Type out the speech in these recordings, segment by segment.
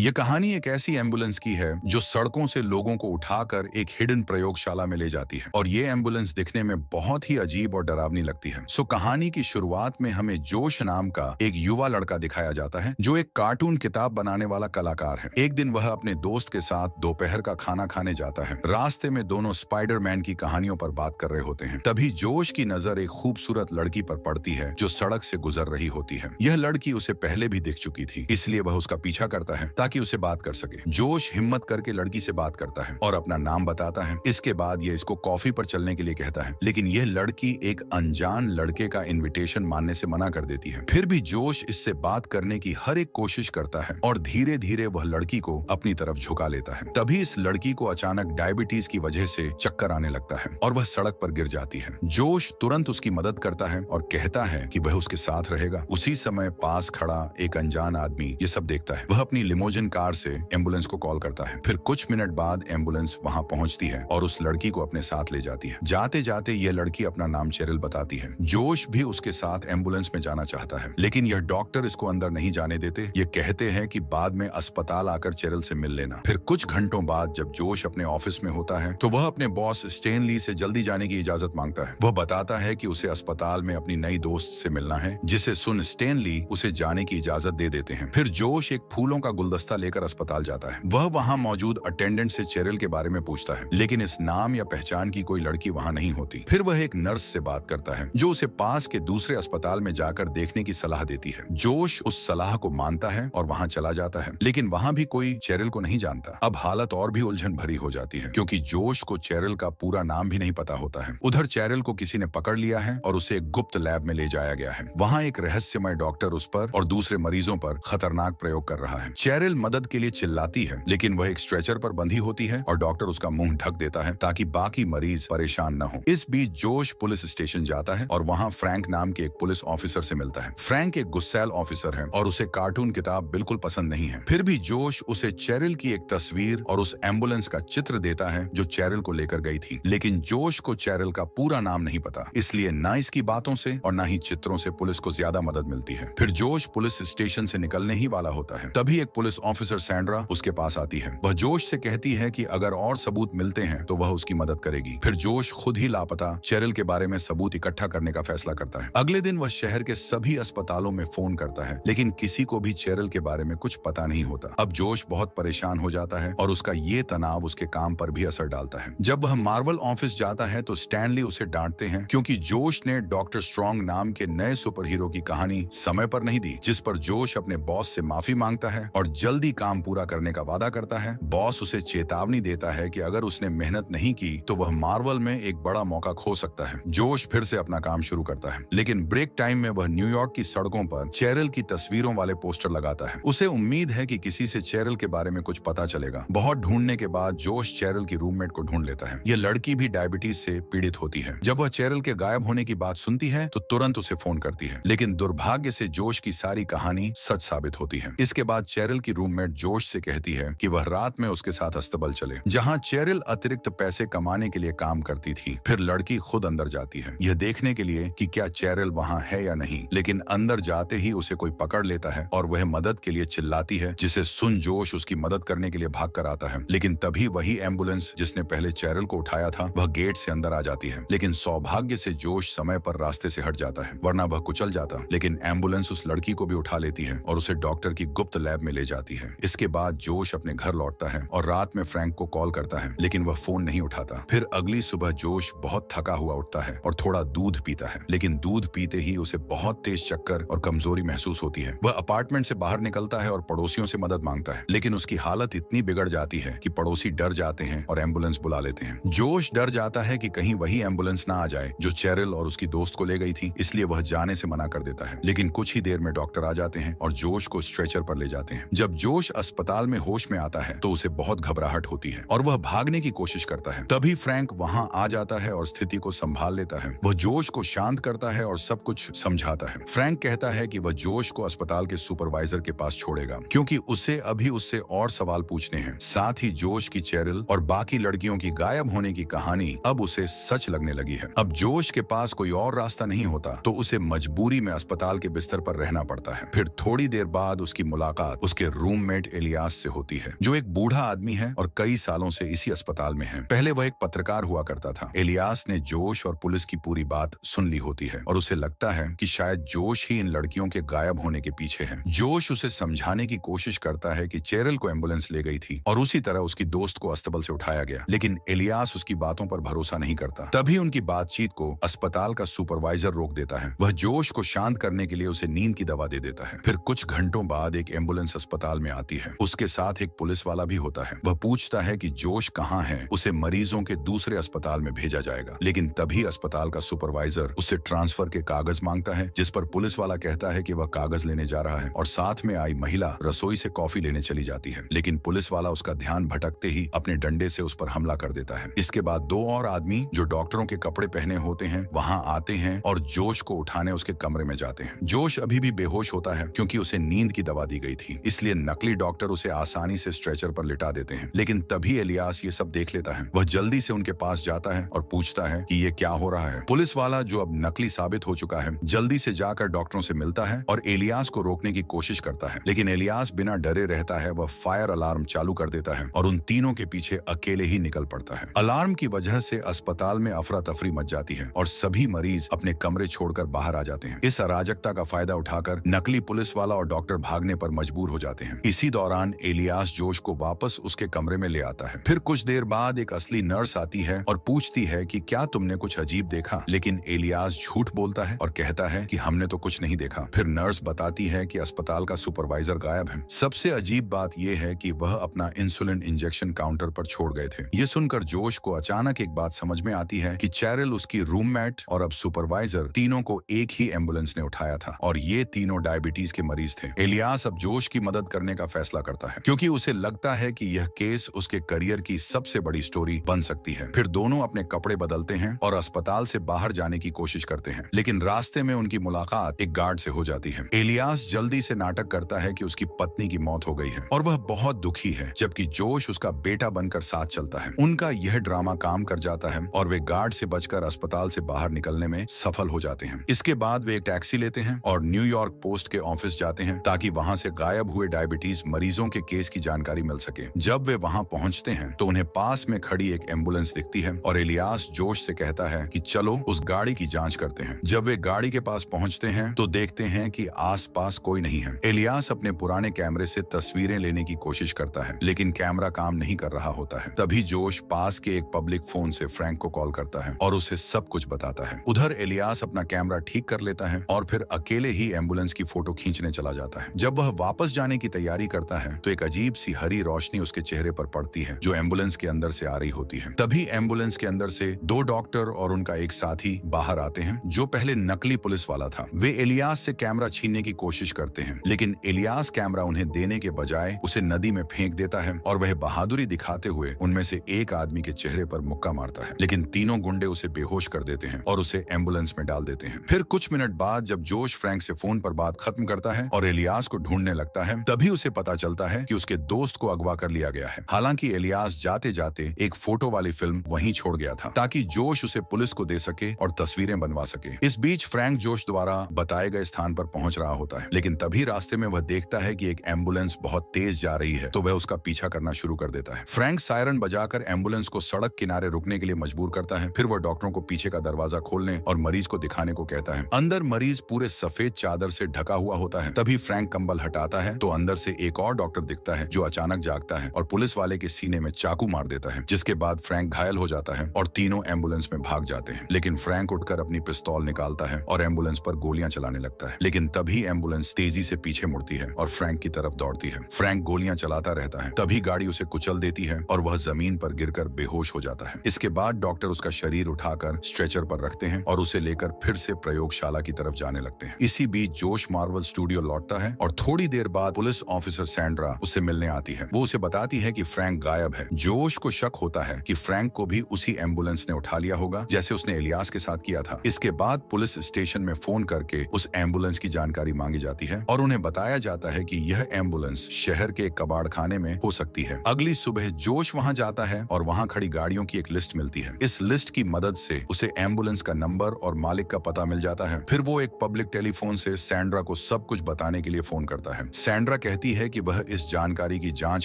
ये कहानी एक ऐसी एम्बुलेंस की है जो सड़कों से लोगों को उठाकर एक हिडन प्रयोगशाला में ले जाती है और ये एम्बुलेंस दिखने में बहुत ही अजीब और डरावनी लगती है। कहानी की शुरुआत में हमें जोश नाम का एक युवा लड़का दिखाया जाता है जो एक कार्टून किताब बनाने वाला कलाकार है। एक दिन वह अपने दोस्त के साथ दोपहर का खाना खाने जाता है। रास्ते में दोनों स्पाइडरमैन की कहानियों पर बात कर रहे होते हैं। तभी जोश की नजर एक खूबसूरत लड़की पर पड़ती है जो सड़क से गुजर रही होती है। यह लड़की उसे पहले भी दिख चुकी थी, इसलिए वह उसका पीछा करता है ताकि उसे बात कर सके। जोश हिम्मत करके लड़की से बात करता है और अपना नाम बताता है। इसके बाद यह इसको कॉफी पर चलने के लिए कहता है, लेकिन यह लड़की एक अनजान लड़के का इनविटेशन मानने से मना कर देती है। फिर भी जोश इससे बात करने की हर एक कोशिश करता है और धीरे धीरे वह लड़की को अपनी तरफ झुका लेता है। तभी इस लड़की को अचानक डायबिटीज की वजह से चक्कर आने लगता है और वह सड़क पर गिर जाती है। जोश तुरंत उसकी मदद करता है और कहता है कि वह उसके साथ रहेगा। उसी समय पास खड़ा एक अनजान आदमी ये सब देखता है। वह अपनी लिमोजिन कार से एम्बुलेंस को कॉल करता है। फिर कुछ मिनट बाद एम्बुलेंस वहां पहुंचती है और उस लड़की को अपने साथ ले जाती है। जाते जाते यह लड़की अपना नाम चेरिल बताती है। जोश भी उसके साथ एम्बुलेंस में जाना चाहता है, लेकिन यह डॉक्टर इसको अंदर नहीं जाने देते। ये कहते हैं कि बाद में अस्पताल आकर चेरिल से मिल लेना। फिर कुछ घंटों बाद जब जोश अपने ऑफिस में होता है तो वह अपने बॉस स्टेनली से जल्दी जाने की इजाजत मांगता है। वह बताता है कि उसे अस्पताल में अपनी नई दोस्त से मिलना है, जिसे सुन स्टेनली उसे जाने की इजाजत दे देते हैं। फिर जोश एक फूलों का गुलदस्ता लेकर अस्पताल जाता है। वह वहां मौजूद अटेंडेंट से चेरिल के बारे में पूछता है, लेकिन इस नाम या पहचान की कोई लड़की वहां नहीं होती। फिर वह एक नर्स से बात करता है जो उसे पास के दूसरे अस्पताल में जाकर देखने की सलाह देती है। जोश उस सलाह को मानता है और वहां चला जाता है, लेकिन वहां भी कोई चेरिल को नहीं जानता। अब हालत और भी उलझन भरी हो जाती है क्योंकि जोश को चेरिल का पूरा नाम भी नहीं पता होता है। उधर चेरिल को किसी ने पकड़ लिया है और उसे एक गुप्त लैब में ले जाया गया है। वहां एक रहस्यमय डॉक्टर उस पर और दूसरे मरीजों पर खतरनाक प्रयोग कर रहा है। चेरिल मदद के लिए चिल्लाती है, लेकिन वह एक स्ट्रेचर पर बंधी होती है और डॉक्टर उसका मुंह ढक देता है ताकि बाकी मरीज परेशान न हो। इस बीच जोश पुलिस स्टेशन जाता है और वहां फ्रैंक नाम के एक पुलिस ऑफिसर से मिलता है। फ्रैंक एक गुस्सैल ऑफिसर है और उसे कार्टून किताब बिल्कुल पसंद नहीं है। फिर भी जोश उसे चेरिल की एक तस्वीर और उस एम्बुलेंस का चित्र देता है जो चेरिल को लेकर गई थी, लेकिन जोश को चेरिल का पूरा नाम नहीं पता, इसलिए ना इसकी बातों से और ना ही चित्रों से पुलिस को ज्यादा मदद मिलती है। फिर जोश पुलिस स्टेशन से निकलने ही वाला होता है, तभी एक पुलिस ऑफिसर सैंड्रा उसके पास आती है। वह जोश से कहती है कि अगर और सबूत मिलते हैं तो वह उसकी मदद करेगी। फिर जोश खुद ही लापता चेरिल के बारे में सबूत इकट्ठा करने का फैसला करता है। अगले दिन वह शहर के सभी अस्पतालों में फोन करता है, लेकिन किसी को भी चेरिल के बारे में कुछ पता नहीं होता। अब जोश बहुत परेशान हो जाता है और उसका ये तनाव उसके काम पर भी असर डालता है। जब वह मार्वल ऑफिस जाता है तो स्टैनली उसे डांटते हैं क्योंकि जोश ने डॉक्टर स्ट्रॉन्ग नाम के नए सुपर हीरो की कहानी समय पर नहीं दी, जिस पर जोश अपने बॉस से माफी मांगता है और जल्दी काम पूरा करने का वादा करता है। बॉस उसे चेतावनी देता है कि अगर उसने मेहनत नहीं की तो वह मार्वल में एक बड़ा मौका खो सकता है। जोश फिर से अपना काम शुरू करता है, लेकिन ब्रेक टाइम में वह न्यूयॉर्क की सड़कों पर चेरिल की तस्वीरों वाले पोस्टर लगाता है। उसे उम्मीद है कि किसी से चेरिल के बारे में कुछ पता चलेगा। बहुत ढूंढने के बाद जोश चेरिल की रूममेट को ढूंढ लेता है। यह लड़की भी डायबिटीज से पीड़ित होती है। जब वह चेरिल के गायब होने की बात सुनती है तो तुरंत उसे फोन करती है, लेकिन दुर्भाग्य से जोश की सारी कहानी सच साबित होती है। इसके बाद चेरिल की रूममेट जोश से कहती है कि वह रात में उसके साथ अस्तबल चले, जहां चेरिल अतिरिक्त पैसे कमाने के लिए काम करती थी। फिर लड़की खुद अंदर जाती है यह देखने के लिए कि क्या चेरिल वहां है या नहीं, लेकिन अंदर जाते ही उसे कोई पकड़ लेता है और वह मदद के लिए चिल्लाती है, जिसे सुन जोश उसकी मदद करने के लिए भाग कर आता है। लेकिन तभी वही एम्बुलेंस जिसने पहले चेरिल को उठाया था वह गेट से अंदर आ जाती है, लेकिन सौभाग्य से जोश समय पर रास्ते से हट जाता है, वरना वह कुचल जाता। लेकिन एम्बुलेंस उस लड़की को भी उठा लेती है और उसे डॉक्टर की गुप्त लैब में ले जाती है। इसके बाद जोश अपने घर लौटता है और रात में फ्रैंक को कॉल करता है, लेकिन वह फोन नहीं उठाता। फिर अगली सुबह जोश बहुत थका हुआ उठता है और थोड़ा दूध पीता है, लेकिन दूध पीते ही उसे बहुत तेज चक्कर और कमजोरी महसूस होती है। वह अपार्टमेंट से बाहर निकलता है और पड़ोसियों से मदद मांगता है, लेकिन उसकी हालत इतनी बिगड़ जाती है कि पड़ोसी डर जाते हैं और एम्बुलेंस बुला लेते हैं। जोश डर जाता है कि कहीं वही एम्बुलेंस ना आ जाए जो चेरिल और उसकी दोस्त को ले गई थी, इसलिए वह जाने से मना कर देता है। लेकिन कुछ ही देर में डॉक्टर आ जाते हैं और जोश को स्ट्रेचर पर ले जाते हैं। जब जोश अस्पताल में होश में आता है तो उसे बहुत घबराहट होती है और वह भागने की कोशिश करता है। तभी फ्रैंक वहां आ जाता है और स्थिति को संभाल लेता है। वह जोश को शांत करता है और सब कुछ समझाता है। फ्रैंक कहता है कि वह जोश को अस्पताल के सुपरवाइजर के पास छोड़ेगा क्योंकि उसे अभी उससे और सवाल पूछने हैं। साथ ही जोश की चेरिल और बाकी लड़कियों की गायब होने की कहानी अब उसे सच लगने लगी है। अब जोश के पास कोई और रास्ता नहीं होता तो उसे मजबूरी में अस्पताल के बिस्तर पर रहना पड़ता है। फिर थोड़ी देर बाद उसकी मुलाकात उसके रूम रूममेट इलियास से होती है, जो एक बूढ़ा आदमी है और कई सालों से इसी अस्पताल में है। पहले वह एक पत्रकार हुआ करता था। इलियास ने जोश और पुलिस की पूरी बात सुन ली होती है और उसे लगता है कि शायद जोश ही इन लड़कियों के गायब होने के पीछे है। जोश उसे समझाने की कोशिश करता है कि चेरिल को एम्बुलेंस ले गई थी और उसी तरह उसकी दोस्त को अस्तबल से उठाया गया, लेकिन इलियास उसकी बातों पर भरोसा नहीं करता। तभी उनकी बातचीत को अस्पताल का सुपरवाइजर रोक देता है। वह जोश को शांत करने के लिए उसे नींद की दवा दे देता है। फिर कुछ घंटों बाद एक एम्बुलेंस अस्पताल में आती है। उसके साथ एक पुलिस वाला भी होता है। वह पूछता है कि जोश कहाँ है, उसे मरीजों के दूसरे अस्पताल में भेजा जाएगा। लेकिन तभी अस्पताल का सुपरवाइजर उससे ट्रांसफर के कागज मांगता है, जिस पर पुलिस वाला कहता है कि वह कागज लेने जा रहा है और साथ में आई महिला रसोई से कॉफी लेने चली जाती है। लेकिन पुलिस वाला उसका ध्यान भटकते ही अपने डंडे से उस पर हमला कर देता है। इसके बाद दो और आदमी जो डॉक्टरों के कपड़े पहने होते हैं वहां आते हैं और जोश को उठाने उसके कमरे में जाते हैं। जोश अभी भी बेहोश होता है क्योंकि उसे नींद की दवा दी गई थी, इसलिए नकली डॉक्टर उसे आसानी से स्ट्रेचर पर लिटा देते हैं। लेकिन तभी इलियास ये सब देख लेता है। वह जल्दी से उनके पास जाता है और पूछता है कि ये क्या हो रहा है। पुलिस वाला, जो अब नकली साबित हो चुका है, जल्दी से जाकर डॉक्टरों से मिलता है और इलियास को रोकने की कोशिश करता है। लेकिन इलियास बिना डरे रहता है। वह फायर अलार्म चालू कर देता है और उन तीनों के पीछे अकेले ही निकल पड़ता है। अलार्म की वजह से अस्पताल में अफरा तफरी मच जाती है और सभी मरीज अपने कमरे छोड़कर बाहर आ जाते हैं। इस अराजकता का फायदा उठाकर नकली पुलिस वाला और डॉक्टर भागने पर मजबूर हो जाते हैं। इसी दौरान इलियास जोश को वापस उसके कमरे में ले आता है। फिर कुछ देर बाद एक असली नर्स आती है और पूछती है कि क्या तुमने कुछ अजीब देखा। लेकिन इलियास झूठ बोलता है और कहता है कि हमने तो कुछ नहीं देखा। फिर नर्स बताती है कि अस्पताल का सुपरवाइजर गायब है। सबसे अजीब बात यह है कि वह अपना इंसुलिन इंजेक्शन काउंटर पर छोड़ गए थे। ये सुनकर जोश को अचानक एक बात समझ में आती है कि चेरिल, उसकी रूममेट और अब सुपरवाइजर, तीनों को एक ही एम्बुलेंस ने उठाया था और ये तीनों डायबिटीज के मरीज थे। इलियास अब जोश की मदद करने का फैसला करता है क्योंकि उसे लगता है कि यह केस उसके करियर की सबसे बड़ी स्टोरी बन सकती है। फिर दोनों अपने कपड़े बदलते हैं और अस्पताल से बाहर जाने की कोशिश करते हैं, लेकिन रास्ते में उनकी मुलाकात एक गार्ड से हो जाती है। इलियास जल्दी से नाटक करता है कि उसकी पत्नी की मौत हो गई है और वह बहुत दुखी है, जबकि जोश उसका बेटा बनकर साथ चलता है। उनका यह ड्रामा काम कर जाता है और वे गार्ड से बचकर अस्पताल से बाहर निकलने में सफल हो जाते हैं। इसके बाद वे एक टैक्सी लेते हैं और न्यूयॉर्क पोस्ट के ऑफिस जाते हैं ताकि वहां से गायब हुए डायबिटीज मरीजों के केस की जानकारी मिल सके। जब वे वहां पहुंचते हैं तो उन्हें पास में खड़ी एक एम्बुलेंस दिखती है और इलियास जोश से कहता है कि चलो उस गाड़ी की जांच करते हैं। जब वे गाड़ी के पास पहुंचते हैं तो देखते हैं कि आसपास कोई नहीं है। इलियास अपने पुराने कैमरे से तस्वीरें लेने की कोशिश करता है, लेकिन कैमरा काम नहीं कर रहा होता है। तभी जोश पास के एक पब्लिक फोन से फ्रैंक को कॉल करता है और उसे सब कुछ बताता है। उधर इलियास अपना कैमरा ठीक कर लेता है और फिर अकेले ही एम्बुलेंस की फोटो खींचने चला जाता है। जब वह वापस जाने की तैयारी करता है तो एक अजीब सी हरी रोशनी उसके चेहरे पर पड़ती है जो एम्बुलेंस के अंदर से आ रही होती है। तभी एम्बुलेंस के अंदर से दो डॉक्टर और उनका एक साथी बाहर आते हैं जो पहले नकली पुलिस वाला था। वे इलियास से कैमरा छीनने की कोशिश करते हैं, लेकिन इलियास कैमरा उन्हें देने के बजाय उसे नदी में फेंक देता है और वह बहादुरी दिखाते हुए उनमें से एक आदमी के चेहरे पर मुक्का मारता है। लेकिन तीनों गुंडे उसे बेहोश कर देते हैं और उसे एम्बुलेंस में डाल देते हैं। फिर कुछ मिनट बाद जब जोश फ्रैंक से फोन पर बात खत्म करता है और इलियास को ढूंढने लगता है, तभी उसे पता चलता है कि उसके दोस्त को अगवा कर लिया गया है। हालांकि इलियास जाते जाते एक फोटो वाली फिल्म वहीं छोड़ गया था ताकि जोश उसे पुलिस को दे सके और तस्वीरें बनवा सके। इस बीच फ्रैंक जोश द्वारा बताए गए स्थान पर पहुंच रहा होता है, लेकिन तभी रास्ते में वह देखता है कि एक एम्बुलेंस बहुत तेज जा रही है, तो वह उसका पीछा करना शुरू कर देता है। फ्रैंक सायरन बजाकर एम्बुलेंस को सड़क किनारे रुकने के लिए मजबूर करता है। फिर वह डॉक्टरों को पीछे का दरवाजा खोलने और मरीज को दिखाने को कहता है। अंदर मरीज पूरे सफेद चादर से ढका हुआ होता है। तभी फ्रैंक कंबल हटाता है तो अंदर से एक और डॉक्टर दिखता है जो अचानक जागता है और पुलिस वाले के सीने में चाकू मार देता है, जिसके बाद फ्रैंक घायल हो जाता है और तीनों एम्बुलेंस में भाग जाते हैं। लेकिन फ्रैंक उठकर अपनी पिस्तौल निकालता है और एम्बुलेंस पर गोलियां चलाने लगता है। लेकिन तभी एम्बुलेंस तेजी से पीछे मुड़ती है और फ्रैंक की तरफ दौड़ती है। फ्रैंक गोलियां चलाता रहता है। तभी गाड़ी उसे कुचल देती है और वह जमीन पर गिरकर बेहोश हो जाता है। इसके बाद डॉक्टर उसका शरीर उठाकर स्ट्रेचर पर रखते हैं और उसे लेकर फिर से प्रयोगशाला की तरफ जाने लगते हैं। इसी बीच जोश मार्वल स्टूडियो लौटता है और थोड़ी देर बाद पुलिस ऑफिसर सैंड्रा उससे मिलने आती है। वो उसे बताती है कि फ्रैंक गायब है। जोश को शक होता है कि फ्रैंक को भी उसी एम्बुलेंस ने उठा लिया होगा जैसे उसने इलियास के साथ किया था। इसके बाद पुलिस स्टेशन में फोन करके उस एम्बुलेंस की जानकारी मांगी जाती है और उन्हें बताया जाता है कि यह एम्बुलेंस शहर के एक कबाड़ खाने में हो सकती है। अगली सुबह जोश वहां जाता है और वहां खड़ी गाड़ियों की एक लिस्ट मिलती है। इस लिस्ट की मदद से उसे एम्बुलेंस का नंबर और मालिक का पता मिल जाता है। फिर वो एक पब्लिक टेलीफोन से सैंड्रा को सब कुछ बताने के लिए फोन करता है। सैंड्रा कहती है कि वह इस जानकारी की जांच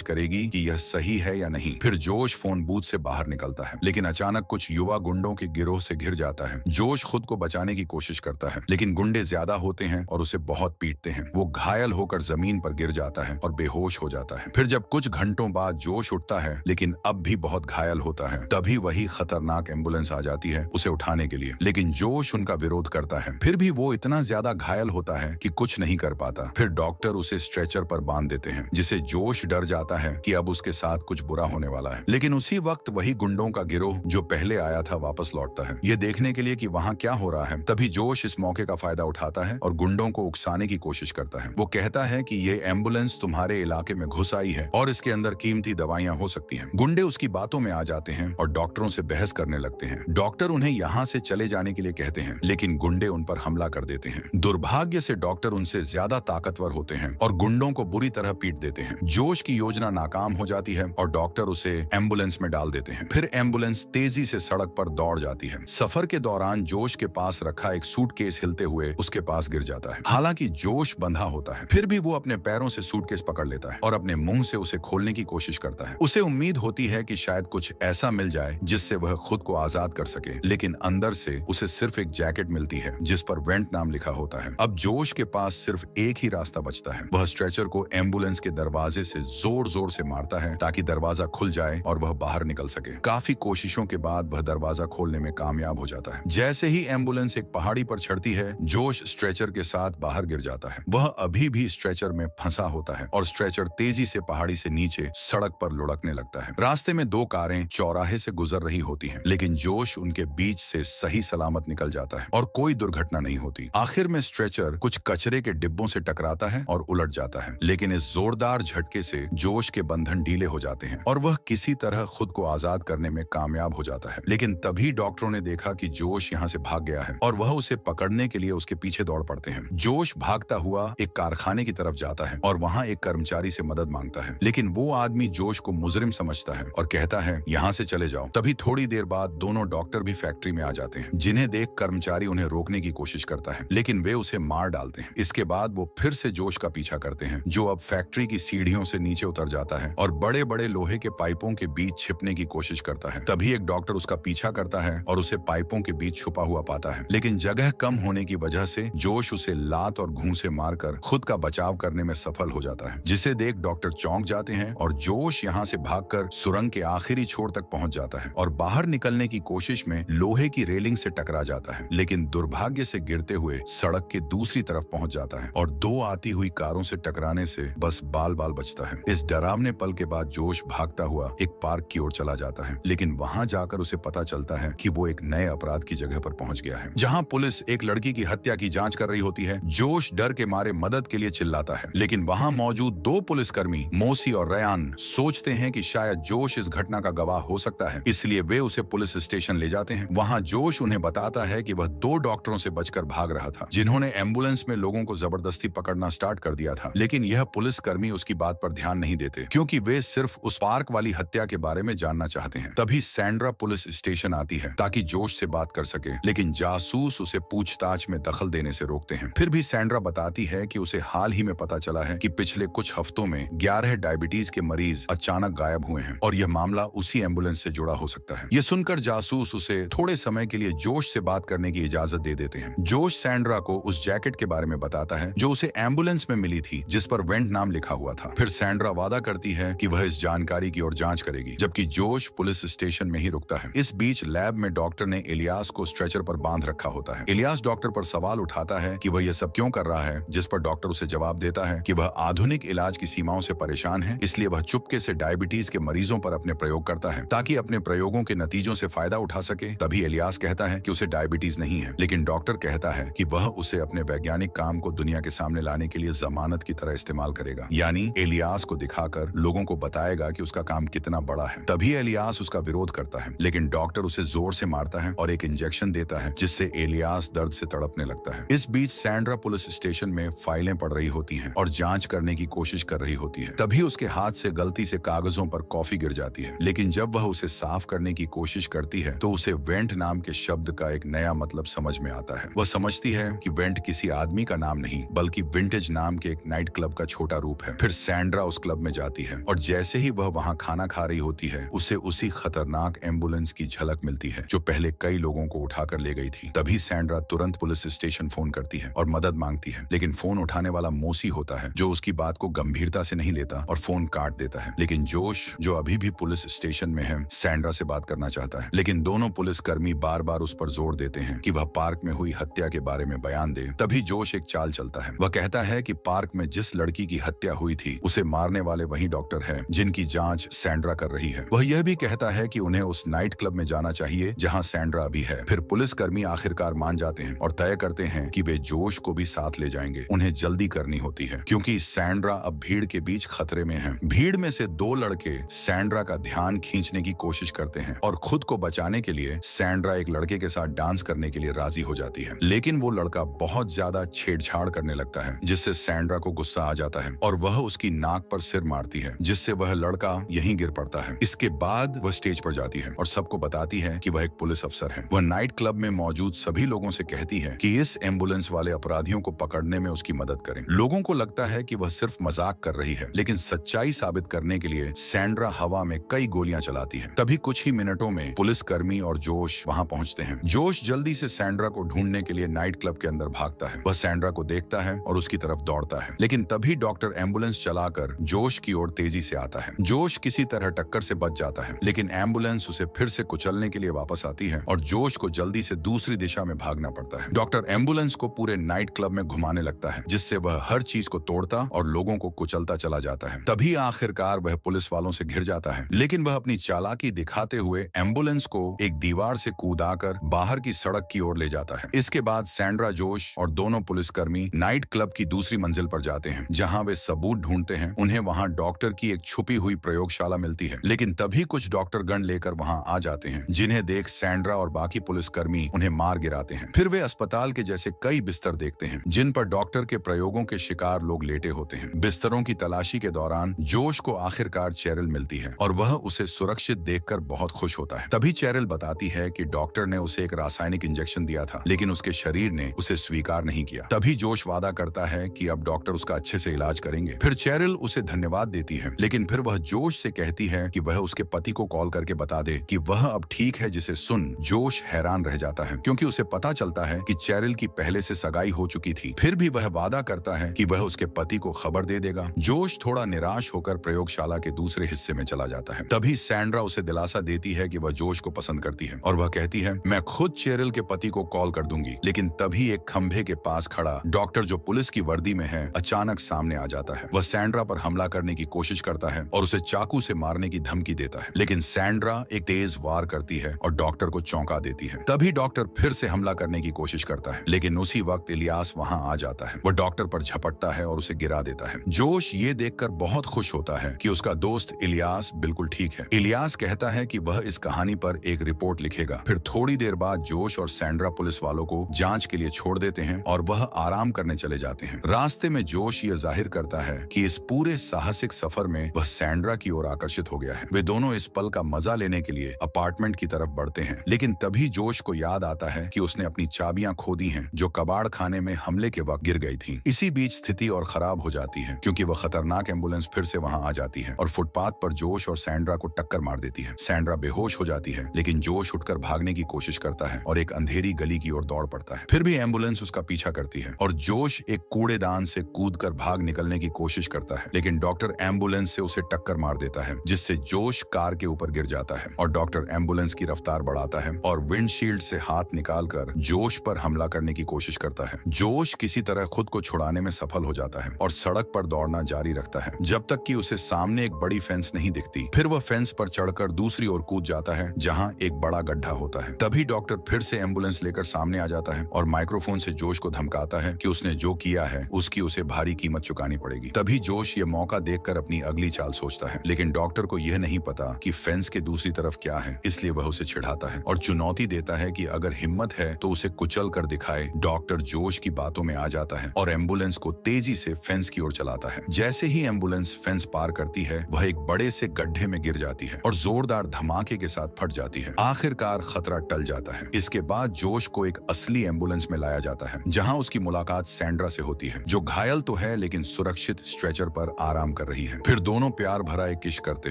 करेगी कि यह सही है या नहीं। फिर जोश फोन बूथ से बाहर निकलता है, लेकिन अचानक कुछ युवा गुंडों के गिरोह से घिर जाता है। जोश खुद को बचाने की कोशिश करता है, लेकिन गुंडे ज्यादा होते हैं और उसे बहुत पीटते हैं। वो घायल होकर जमीन पर गिर जाता है और बेहोश हो जाता है। फिर जब कुछ घंटों बाद जोश उठता है, लेकिन अब भी बहुत घायल होता है, तभी वही खतरनाक एम्बुलेंस आ जाती है उसे उठाने के लिए। लेकिन जोश उनका विरोध करता है। फिर भी वो इतना ज्यादा घायल होता है कि कुछ नहीं कर पाता। फिर डॉक्टर उसे स्ट्रेचर पर बांध देते हैं, जिसे जोश डर जाता है कि अब उसके साथ कुछ बुरा होने वाला है। लेकिन उसी वक्त वही गुंडों का गिरोह जो पहले आया था वापस लौटता है, ये देखने के लिए कि वहाँ क्या हो रहा है। तभी जोश इस मौके का फायदा उठाता है और गुंडों को उकसाने की कोशिश करता है। वो कहता है कि ये एम्बुलेंस तुम्हारे इलाके में घुस आई है और इसके अंदर कीमती दवाइयां हो सकती हैं। गुंडे उसकी बातों में आ जाते हैं और डॉक्टरों से बहस करने लगते हैं। डॉक्टर उन्हें यहाँ से चले जाने के लिए कहते हैं, लेकिन गुंडे उन पर हमला कर देते हैं। दुर्भाग्य से डॉक्टर उनसे ज्यादा ताकतवर होते हैं और गुंडों को बुरी तरह पीट देते हैं। जोश की योजना नाकाम हो जाती है और डॉक्टर उसे एम्बुलेंस में डाल देते हैं। फिर एम्बुलेंस तेजी से सड़क पर दौड़ जाती है। सफर के दौरान जोश के पास रखा एक सूटकेस हिलते हुए उसके पास गिर जाता है। हालांकि जोश बंधा होता है, फिर भी वो अपने पैरों से सूटकेस पकड़ लेता है और अपने मुंह से उसे खोलने की कोशिश करता है। उसे उम्मीद होती है कि शायद कुछ ऐसा मिल जाए जिससे वह खुद को आजाद कर सके, लेकिन अंदर से उसे सिर्फ एक जैकेट मिलती है जिस पर वेंट नाम लिखा होता है। अब जोश के पास सिर्फ एक ही रास्ता बचता है। वह स्ट्रेचर को एम्बुलेंस के दरवाजे से जोर जोर से मारता है ताकि दरवाजा खुल जाए और वह बाहर निकल सके। काफी कोशिशों के बाद वह दरवाजा खोलने में कामयाब हो जाता है। जैसे ही एम्बुलेंस एक पहाड़ी पर चढ़ती है, जोश स्ट्रेचर के साथ बाहर गिर जाता है। वह अभी भी स्ट्रेचर में फंसा होता है और स्ट्रेचर तेजी से पहाड़ी से नीचे सड़क पर लुढ़कने लगता है। रास्ते में दो कारें चौराहे से गुजर रही होती हैं, लेकिन जोश उनके बीच से सही सलामत निकल जाता है और कोई दुर्घटना नहीं होती। आखिर में स्ट्रेचर कुछ कचरे के डिब्बों से टकराता है और उलट जाता है, लेकिन इस जोरदार झटके से जोश के बंधन ढीले हो जाते हैं और वह किसी तरह खुद को आजाद करने में कामयाब हो जाता है। लेकिन तभी डॉक्टरों ने देखा कि जोश यहाँ से भाग गया है और वह उसे पकड़ने के लिए उसके पीछे दौड़ पड़ते हैं। जोश भागता हुआ एक कारखाने की तरफ जाता है और वहाँ एक कर्मचारी से मदद मांगता है, लेकिन वो आदमी जोश को मुजरिम समझता है और कहता है यहाँ से चले जाओ। तभी थोड़ी देर बाद दोनों डॉक्टर भी फैक्ट्री में आ जाते हैं, जिन्हें देख कर्मचारी उन्हें रोकने की कोशिश करता है, लेकिन वे उसे मार डालते हैं। इसके बाद वो फिर से जोश का पीछा करते हैं, जो अब फैक्ट्री की सीढ़ियों से नीचे उतर जाता है और बड़े बड़े लोहे के पाइपों के बीच छिपने की कोशिश करता है। तभी एक डॉक्टर उसका पीछा करता है और उसे पाइपों के बीच छुपा हुआ पाता है, लेकिन जगह कम होने की वजह से जोश उसे लात और घूंसे मारकर खुद का बचाव करने में सफल हो जाता है, जिसे देख डॉक्टर चौंक जाते हैं और जोश यहाँ से भागकर सुरंग के आखिरी छोर तक पहुंच जाता है और बाहर निकलने की कोशिश में लोहे की रेलिंग से टकरा जाता है, लेकिन दुर्भाग्य से गिरते हुए सड़क के दूसरी तरफ पहुंच जाता है और दो आती हुई कारों से टकराने से बस बाल बाल बचता है। इस डरावने पल के बाद जोश भागता हुआ एक पार्क की ओर चला जाता है, लेकिन वहां जाकर उसे पता चलता है कि वो एक नए अपराध की जगह पर पहुंच गया है, जहां पुलिस एक लड़की की हत्या की जांच कर रही होती है। जोश डर के मारे मदद के लिए चिल्लाता है, लेकिन वहां मौजूद दो पुलिसकर्मी मोसी और रयान सोचते हैं कि शायद जोश इस घटना का गवाह हो सकता है, इसलिए वे उसे पुलिस स्टेशन ले जाते हैं। वहां जोश उन्हें बताता है कि वह दो डॉक्टरों से बचकर भाग रहा था, जिन्होंने एम्बुलेंस में लोगों को जबरदस्ती पकड़ना स्टार्ट कर दिया था, लेकिन यह पुलिसकर्मी उसकी बात पर ध्यान नहीं देते क्योंकि वे सिर्फ उस पार्क वाली हत्या के बारे में जानना चाहते हैं। तभी सैंड्रा पुलिस स्टेशन आती है ताकि जोश से बात कर सके, लेकिन जासूस उसे पूछताछ में दखल देने से रोकते हैं। फिर भी सैंड्रा बताती है कि उसे हाल ही में पता चला है कि पिछले कुछ हफ्तों में 11 डायबिटीज के मरीज अचानक गायब हुए हैं और यह मामला उसी एम्बुलेंस से जुड़ा हो सकता है। यह सुनकर जासूस उसे थोड़े समय के लिए जोश से बात करने की इजाजत दे देते हैं। जोश सैंड्रा को उस जैकेट के बारे में बताता है जो उसे एम्बुलेंस में मिली थी, जिस पर वेंट नाम लिखा हुआ था। फिर सैंड्रा वादा करती है कि वह इस जानकारी की ओर जांच करेगी, जबकि जोश पुलिस स्टेशन में ही रुकता है। इस बीच लैब में डॉक्टर ने इलियास को स्ट्रेचर पर बांध रखा होता है। इलियास डॉक्टर पर सवाल उठाता है कि वह यह सब क्यों कर रहा है, जिस पर डॉक्टर उसे जवाब देता है कि वह आधुनिक इलाज की सीमाओं से परेशान है, इसलिए वह चुपके से डायबिटीज के मरीजों पर अपने प्रयोग करता है ताकि अपने प्रयोगों के नतीजों से फायदा उठा सके। तभी इलियास कहता है कि उसे डायबिटीज नहीं है, लेकिन डॉक्टर कहता है कि वह उसे अपने वैज्ञानिक काम को दुनिया के सामने लाने के लिए जमानत की तरह इस्तेमाल करेगा, यानी इलियास को दिखाकर लोगों को बताएगा कि उसका काम कितना बड़ा है। तभी इलियास उसका विरोध करता है, लेकिन डॉक्टर उसे जोर से मारता है और एक इंजेक्शन देता है, जिससे इलियास दर्द से तड़पने लगता है। इस बीच सैंड्रा पुलिस स्टेशन में फाइलें पढ़ रही होती हैं और जांच करने की कोशिश कर रही होती है। तभी उसके हाथ से गलती से कागजों पर कॉफी गिर जाती है, लेकिन जब वह उसे साफ करने की कोशिश करती है तो उसे वेंट नाम के शब्द का एक नया मतलब समझ में आता है। वह समझती है कि वेंट किसी आदमी का नाम नहीं, बल्कि विंटेज नाम के एक नाइट क्लब का छोटा रूप है। फिर सैंड्रा उस क्लब में जाती है और जैसे ही वह वहां खाना खा रही होती है, उसे उसी खतरनाक एम्बुलेंस की झलक मिलती है जो पहले कई लोगों को उठाकर ले गई थी। तभी सैंड्रा तुरंत पुलिस स्टेशन फोन करती है और मदद मांगती है, लेकिन फोन उठाने वाला मोसी होता है जो उसकी बात को गंभीरता से नहीं लेता और फोन काट देता है। लेकिन जोश, जो अभी भी पुलिस स्टेशन में है, सैंड्रा से बात करना चाहता है, लेकिन दोनों पुलिसकर्मी बार बार उस पर जोर देते हैं कि वह पार्क में हुई हत्या के बारे में बयान दे। तभी जोश एक चाल चलता है। वह कहता है कि पार्क में जिस लड़की की हत्या हुई थी उसे मारने वाले वही डॉक्टर है जिनकी जांच सैंड्रा कर रही है। वह यह भी कहता है कि उन्हें उस नाइट क्लब में जाना चाहिए जहां सैंड्रा भी है। फिर पुलिसकर्मी आखिरकार मान जाते हैं और तय करते हैं कि वे जोश को भी साथ ले जाएंगे। उन्हें जल्दी करनी होती है क्योंकि सैंड्रा अब भीड़ के बीच खतरे में है। भीड़ में से दो लड़के सैंड्रा का ध्यान खींचने की कोशिश करते हैं और खुद को बचाने के लिए सैंड्रा एक लड़के के साथ डांस करने के लिए राजी हो जाती है, लेकिन वो लड़का बहुत ज्यादा छेड़छाड़ करने लगता है जिससे सैंड्रा को गुस्सा आ जाता है और वह उसकी नाक पर सिर मारती है, जिससे वह लड़का यहीं गिर पड़ता है। इसके बाद वह स्टेज पर जाती है और सबको बताती है कि वह एक पुलिस अफसर है। वह नाइट क्लब में मौजूद सभी लोगों से कहती है कि इस एम्बुलेंस वाले अपराधियों को पकड़ने में उसकी मदद करें। लोगों को लगता है कि वह सिर्फ मजाक कर रही है, लेकिन सच्चाई साबित करने के लिए सैंड्रा हवा में कई गोलियां चलाती है। तभी कुछ ही मिनटों में पुलिसकर्मी और जोश वहां पहुंचते हैं। जोश जल्दी से सैंड्रा को ढूंढने के लिए नाइट क्लब के अंदर भागता है। वह सैंड्रा को देखता है और उसकी तरफ दौड़ता है, लेकिन तभी डॉक्टर एम्बुलेंस चलाकर जोश की ओर तेजी से आता है। जोश किसी तरह टक्कर से बच जाता है, लेकिन एम्बुलेंस उसे फिर से कुचलने के लिए वापस आती है और जोश को जल्दी से दूसरी दिशा में भागना पड़ता है। डॉक्टर एम्बुलेंस को पूरे नाइट क्लब में घुमाने लगता है, जिससे वह हर चीज को तोड़ता और लोगों को कुचलता चला जाता है। तभी आखिरकार वह पुलिस वालों से घिर जाता है, लेकिन वह अपनी चालाकी दिखाते हुए एम्बुलेंस को एक दीवार से कूदाकर बाहर की सड़क की ओर ले जाता है। इसके बाद सैंड्रा, जोश और दोनों पुलिसकर्मी नाइट क्लब की दूसरी मंजिल पर जाते हैं, जहां वे सबूत ढूंढते हैं। उन्हें वहां डॉक्टर की एक छुपी हुई प्रयोगशाला मिलती है, लेकिन तभी कुछ डॉक्टर गन लेकर वहां आ जाते हैं, जिन्हें देख सैंड्रा और बाकी पुलिसकर्मी उन्हें मार गिराते हैं। फिर वे अस्पताल के जैसे कई बिस्तर देखते हैं जिन पर डॉक्टर के प्रयोगों के शिकार लोग लेटे होते हैं। बिस्तरों की तलाशी के दौरान जोश को आखिरकार चेरिल मिलती है और वह उसे सुरक्षित देखकर बहुत खुश होता है। तभी चेरिल बताती है कि डॉक्टर ने उसे एक रासायनिक इंजेक्शन दिया था, लेकिन उसके शरीर ने उसे स्वीकार नहीं किया। तभी जोश वादा करता है कि अब डॉक्टर उसका अच्छे से इलाज करेंगे। फिर चेरिल उसे धन्यवाद देती है, लेकिन फिर वह जोश से कहती है कि वह उसके पति को कॉल करके बता दे कि वह अब ठीक है, जिसे सुन जोश हैरान रह जाता है क्योंकि उसे पता चलता है कि चेरिल की पहले से सगाई हो चुकी थी। फिर भी वह वादा करता है कि वह उसके पति को खबर दे देगा। जोश थोड़ा निराश होकर प्रयोगशाला के दूसरे हिस्से में चला जाता है। तभी सैंड्रा उसे दिलासा देती है कि वह जोश को पसंद करती है और वह कहती है, मैं खुद चेरिल के पति को कॉल कर दूंगी। लेकिन तभी एक खंभे के पास खड़ा डॉक्टर, जो पुलिस की वर्दी में है, अचानक सामने आ जाता है। वह सैंड्रा पर हमला करने की कोशिश करता है और उसे चाकू से मारने की धमकी देता है, लेकिन सैंड्रा एक तेज वार करती है और डॉक्टर को चौंका देती है। तभी डॉक्टर फिर से हमला करने की कोशिश करता है, लेकिन उसी वक्त इलियास वहां आ जाता है। वह डॉक्टर पर झपटता है और उसे गिरा देता है। जोश ये देखकर बहुत खुश होता है कि उसका दोस्त इलियास बिल्कुल ठीक है। इलियास कहता है कि वह इस कहानी पर एक रिपोर्ट लिखेगा। फिर थोड़ी देर बाद जोश और सैंड्रा पुलिस वालों को जांच के लिए छोड़ देते हैं और वह आराम करने चले जाते हैं। रास्ते में जोश ये जाहिर करता है कि इस पूरे साहसिक सफर में वह सैंड्रा की ओर आकर्षित हो गया है। वे दोनों इस पल का मजा लेने के लिए अपार्टमेंट की तरफ बढ़ते हैं, लेकिन तभी जोश को याद आता है कि उसने अपनी चाबियां खो दी हैं, जो कबाड़ खाने में हमले के वक्त गिर गई थी। इसी बीच स्थिति और खराब हो जाती है क्योंकि वह खतरनाक एम्बुलेंस फिर से वहां आ जाती है और फुटपाथ पर जोश और सैंड्रा को टक्कर मार देती है। सैंड्रा बेहोश हो जाती है, लेकिन जोश उठकर भागने की कोशिश करता है और एक अंधेरी गली की ओर दौड़ पड़ता है। फिर भी एम्बुलेंस उसका पीछा करती है और जोश एक कूड़ेदान से कूदकर भाग निकलने की कोशिश करता है, लेकिन डॉक्टर एम्बुलेंस से उसे टक्कर मार देता है, जिससे जोश कार के ऊपर गिर जाता है और डॉक्टर एम्बुलेंस की रफ्तार बढ़ाता है और विंडशील्ड से हाथ निकालकर जोश पर हमला करने की कोशिश करता है। जोश किसी तरह खुद को छुड़ाने में सफल हो जाता है और सड़क पर दौड़ना जारी रखता है जब तक कि उसे सामने एक बड़ी फेंस नहीं दिखती। फिर वह फेंस पर चढ़कर दूसरी ओर कूद जाता है जहां एक बड़ा गड्ढा होता है। तभी डॉक्टर फिर से एम्बुलेंस लेकर सामने आ जाता है और माइक्रोफोन से जोश को धमकाता है कि उसने जो किया है उसकी उसे भारी कीमत चुकानी पड़ेगी। तभी जोश ये मौका देखकर अपनी अगली चाल सोचता है, लेकिन डॉक्टर को यह नहीं पता कि फेंस के दूसरी तरफ क्या है, इसलिए वह उसे चिढ़ाता है और चुनौती देता है कि अगर हिम्मत है तो उसे कुचल कर दिखाए। डॉक्टर जोश की बातों में आ जाता है और एम्बुलेंस को तेजी से फेंस की ओर चलाता है। जैसे ही एम्बुलेंस फेंस पार करती है, वह एक बड़े से गड्ढे में गिर जाती है और जोरदार धमाके के साथ फट जाती है। आखिरकार खतरा टल जाता है। इसके बाद जोश को एक असली एम्बुलेंस में लाया जाता है, जहां उसकी मुलाकात सैंड्रा से होती है, जो घायल तो है लेकिन सुरक्षित स्ट्रेचर पर आराम कर रही है। फिर दोनों प्यार भरा एक किस करते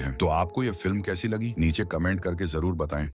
हैं। तो आपको यह फिल्म कैसी लगी नीचे कमेंट करके जरूर बताएं।